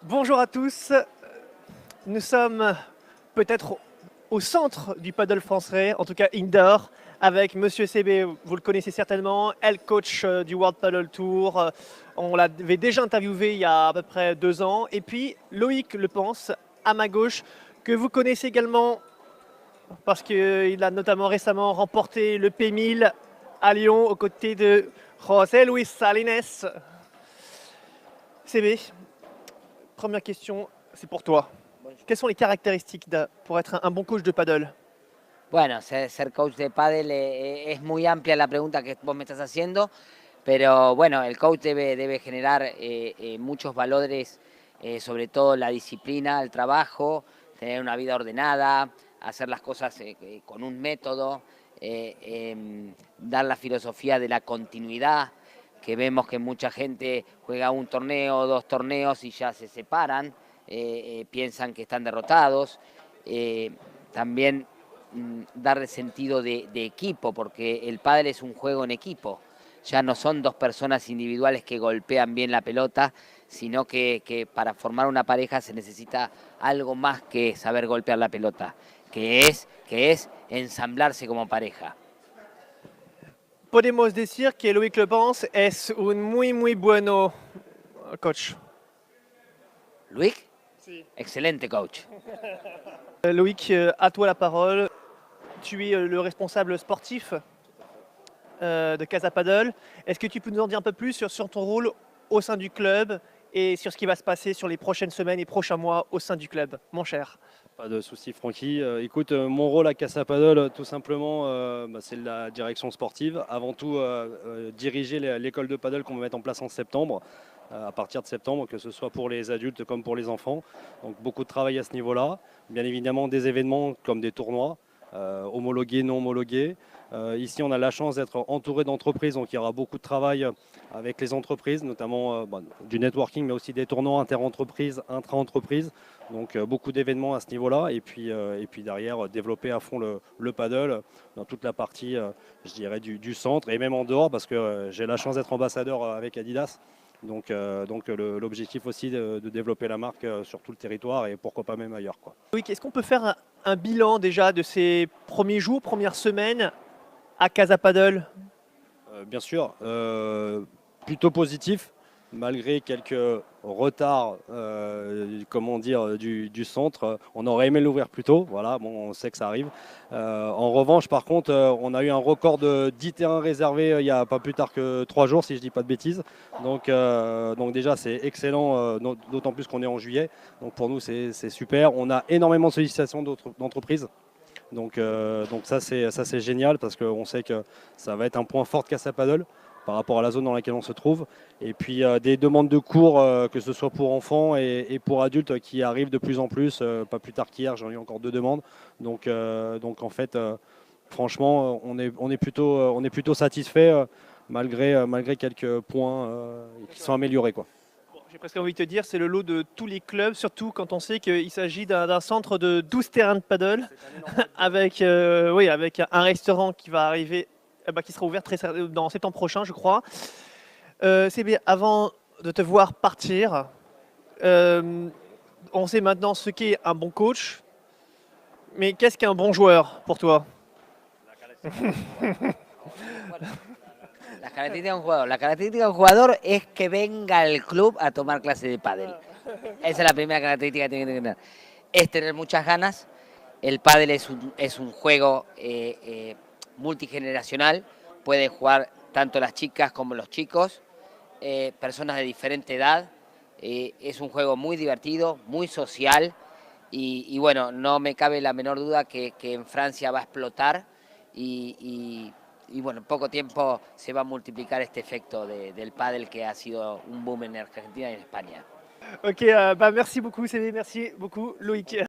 Bonjour à tous, nous sommes peut-être au centre du paddle français, en tout cas indoor, avec Monsieur CB, vous le connaissez certainement, head coach du World Paddle Tour. On l'avait déjà interviewé il y a à peu près 2 ans. Et puis Loïc Le Pense, à ma gauche, que vous connaissez également parce qu'il a notamment récemment remporté le P1000 à Lyon aux côtés de José Luis Salines. CB, première question, c'est pour toi. Quelles sont les caractéristiques pour être un bon coach de paddle? Bueno, ser coach de pádel es muy amplia la pregunta que vos me estás haciendo, pero bueno, el coach debe generar muchos valores, sobre todo la disciplina, el trabajo, tener una vida ordenada, hacer las cosas con un método, dar la filosofía de la continuidad, que vemos que mucha gente juega un torneo, dos torneos y ya se separan, piensan que están derrotados. También darle sentido de equipo, porque el pádel es un juego en equipo. Ya no son dos personas individuales que golpean bien la pelota, sino que para formar una pareja se necesita algo más que saber golpear la pelota, que es ensamblarse como pareja. Podemos decir que Loïc Le Pense es un muy bueno coach. Luis, Sí. excelente coach. Loïc, à toi la parole. Tu es le responsable sportif de Casa Paddle. Est-ce que tu peux nous en dire un peu plus sur ton rôle au sein du club et sur ce qui va se passer sur les prochaines semaines et prochains mois au sein du club, mon cher? Pas de souci, Francky. Écoute, mon rôle à Casa Paddle, tout simplement, c'est la direction sportive. Avant tout, diriger l'école de paddle qu'on va mettre en place en septembre, à partir de septembre, que ce soit pour les adultes comme pour les enfants. Donc beaucoup de travail à ce niveau-là. Bien évidemment, des événements comme des tournois, homologués, non homologués. Ici, on a la chance d'être entouré d'entreprises, donc il y aura beaucoup de travail avec les entreprises, notamment du networking, mais aussi des tournois inter-entreprises, intra-entreprises. Donc beaucoup d'événements à ce niveau-là. Et puis derrière, développer à fond le paddle dans toute la partie, je dirais, du centre et même en dehors, parce que j'ai la chance d'être ambassadeur avec Adidas. Donc l'objectif aussi de développer la marque sur tout le territoire et pourquoi pas même ailleurs, quoi. Loïc, est-ce qu'on peut faire un bilan déjà de ces premiers jours, premières semaines à Casa Paddle? Bien sûr, plutôt positif, malgré quelques retards, comment dire, du centre. On aurait aimé l'ouvrir plus tôt, voilà, bon, on sait que ça arrive. En revanche, par contre, on a eu un record de 10 terrains réservés il n'y a pas plus tard que 3 jours, si je ne dis pas de bêtises. Donc déjà, c'est excellent, d'autant plus qu'on est en juillet. Donc pour nous, c'est super. On a énormément de sollicitations d'entreprises. Donc ça c'est génial parce qu'on sait que ça va être un point fort de Casa Paddle par rapport à la zone dans laquelle on se trouve. Et puis des demandes de cours, que ce soit pour enfants et pour adultes, qui arrivent de plus en plus. Pas plus tard qu'hier, j'en ai eu encore 2 demandes. Donc en fait, franchement, on est plutôt satisfait malgré quelques points qui sont améliorés, quoi. J'ai presque envie de te dire, c'est le lot de tous les clubs, surtout quand on sait qu'il s'agit d'un centre de 12 terrains de paddle, avec, oui, avec un restaurant qui va arriver, qui sera ouvert dans septembre prochain, je crois. C'est bien, avant de te voir partir, on sait maintenant ce qu'est un bon coach, mais qu'est-ce qu'un bon joueur pour toi? Las características de un jugador. La característica de un jugador es que venga al club a tomar clase de pádel. Esa es la primera característica que tiene que tener. Es tener muchas ganas. El pádel es un juego multigeneracional. Pueden jugar tanto las chicas como los chicos, personas de diferente edad. Es un juego muy divertido, muy social. Y bueno, no me cabe la menor duda que en Francia va a explotar y bueno, en poco tiempo se va a multiplicar este efecto del pádel que ha sido un boom en Argentina y en España. Ok, merci beaucoup, Céline, merci beaucoup, Loïc.